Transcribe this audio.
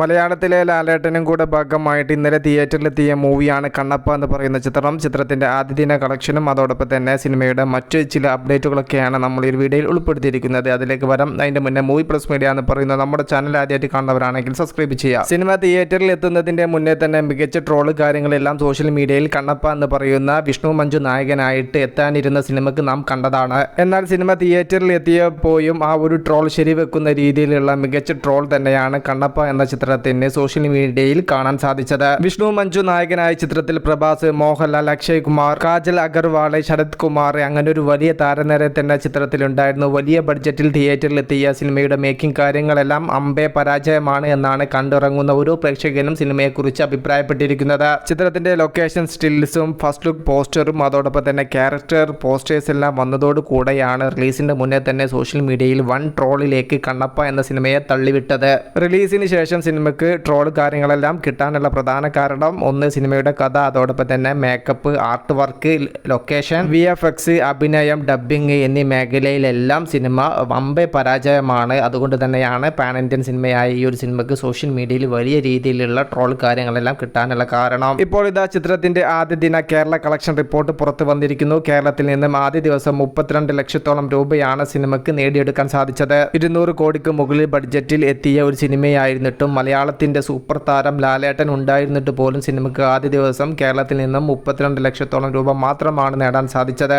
മലയാളത്തിലെ ലാലേട്ടനും കൂടെ ഭാഗമായിട്ട് ഇന്നലെ തിയേറ്ററിലെത്തിയ മൂവിയാണ് കണ്ണപ്പ എന്ന് പറയുന്ന ചിത്രം. ചിത്രത്തിൻ്റെ ആദ്യ ദിന കളക്ഷനും അതോടൊപ്പം തന്നെ സിനിമയുടെ മറ്റ് ചില അപ്ഡേറ്റുകളൊക്കെയാണ് നമ്മൾ ഈ വീഡിയോയിൽ ഉൾപ്പെടുത്തിയിരിക്കുന്നത്. അതിലേക്ക് വരാം. അതിൻ്റെ മുന്നേ മൂവി പ്ലസ് മീഡിയ എന്ന് പറയുന്ന നമ്മുടെ ചാനൽ ആദ്യമായിട്ട് കാണുന്നവരാണെങ്കിൽ സബ്സ്ക്രൈബ് ചെയ്യുക. സിനിമ തിയേറ്ററിൽ എത്തുന്നതിൻ്റെ മുന്നേ തന്നെ മികച്ച ട്രോള് കാര്യങ്ങളെല്ലാം സോഷ്യൽ മീഡിയയിൽ കണ്ണപ്പ എന്ന് പറയുന്ന വിഷ്ണു മഞ്ജു നായകനായിട്ട് എത്താനിരുന്ന സിനിമയ്ക്ക് നാം കണ്ടതാണ്. എന്നാൽ സിനിമ തിയേറ്ററിൽ എത്തിയപ്പോഴും ആ ഒരു ട്രോൾ ശരിവെക്കുന്ന രീതിയിലുള്ള മികച്ച ട്രോൾ തന്നെയാണ് കണ്ണപ്പ എന്ന ചിത്രത്തിന് സോഷ്യൽ മീഡിയയിൽ കാണാൻ സാധിച്ചത്. വിഷ്ണു മഞ്ജു നായകനായ ചിത്രത്തിൽ പ്രഭാസ്, മോഹൻലാൽ, അക്ഷയ് കുമാർ, കാജൽ അഗർവാൾ, ശരത് കുമാർ അങ്ങനെ ഒരു വലിയ താരനിര തന്നെ ചിത്രത്തിലുണ്ടായിരുന്നു. വലിയ ബഡ്ജറ്റിൽ തിയേറ്ററിലെത്തിയ സിനിമയുടെ മേക്കിംഗ് കാര്യങ്ങളെല്ലാം അമ്പേ പരാജയമാണ് എന്നാണ് കണ്ടിറങ്ങുന്ന ഓരോ പ്രേക്ഷകനും സിനിമയെക്കുറിച്ച് അഭിപ്രായപ്പെട്ടിരിക്കുന്നത്. ചിത്രത്തിന്റെ ലൊക്കേഷൻ സ്റ്റിൽസും ഫസ്റ്റ് ലുക്ക് പോസ്റ്ററും അതോടൊപ്പം തന്നെ ക്യാരക്ടർ പോസ്റ്റേഴ്സ് എല്ലാം വന്നതോടുകൂടെയാണ് റിലീസിന്റെ മുന്നേ തന്നെ സോഷ്യൽ മീഡിയയിൽ വൺ ട്രോളിലേക്ക് കണ്ണപ്പ എന്ന സിനിമയെ തള്ളിവിട്ടത്. റിലീസിന് ശേഷം സിനിമയ്ക്ക് ട്രോൾ കാര്യങ്ങളെല്ലാം കിട്ടാനുള്ള പ്രധാന കാരണം ഒന്ന് സിനിമയുടെ കഥ, അതോടൊപ്പം തന്നെ makeup, art work, location, VFX, അഭിനയം, ഡബ്ബിംഗ് എന്നീ മേഖലയിലെല്ലാം സിനിമ വമ്പേ പരാജയമാണ്. അതുകൊണ്ട് തന്നെയാണ് പാൻ ഇന്ത്യൻ സിനിമയായ ഈ ഒരു സിനിമയ്ക്ക് സോഷ്യൽ മീഡിയയിൽ വലിയ രീതിയിലുള്ള ട്രോൾ കാര്യങ്ങളെല്ലാം കിട്ടാനുള്ള കാരണം. ഇപ്പോൾ ഇതാ ചിത്രത്തിന്റെ ആദ്യ ദിന കേരള കളക്ഷൻ റിപ്പോർട്ട് പുറത്തു വന്നിരിക്കുന്നു. കേരളത്തിൽ നിന്നും ആദ്യ ദിവസം 32 ലക്ഷത്തോളം രൂപയാണ് സിനിമയ്ക്ക് നേടിയെടുക്കാൻ സാധിച്ചത്. 200 കോടിക്ക് മുകളിൽ ബഡ്ജറ്റിൽ എത്തിയ ഒരു സിനിമയായിരുന്നിട്ടും മലയാളത്തിന്റെ സൂപ്പർ താരം ലാലേട്ടൻ ഉണ്ടായിരുന്നിട്ട് പോലും സിനിമയ്ക്ക് ആദ്യ ദിവസം കേരളത്തിൽ നിന്നും 32 ലക്ഷത്തോളം രൂപ മാത്രമാണ് നേടാൻ സാധിച്ചത്.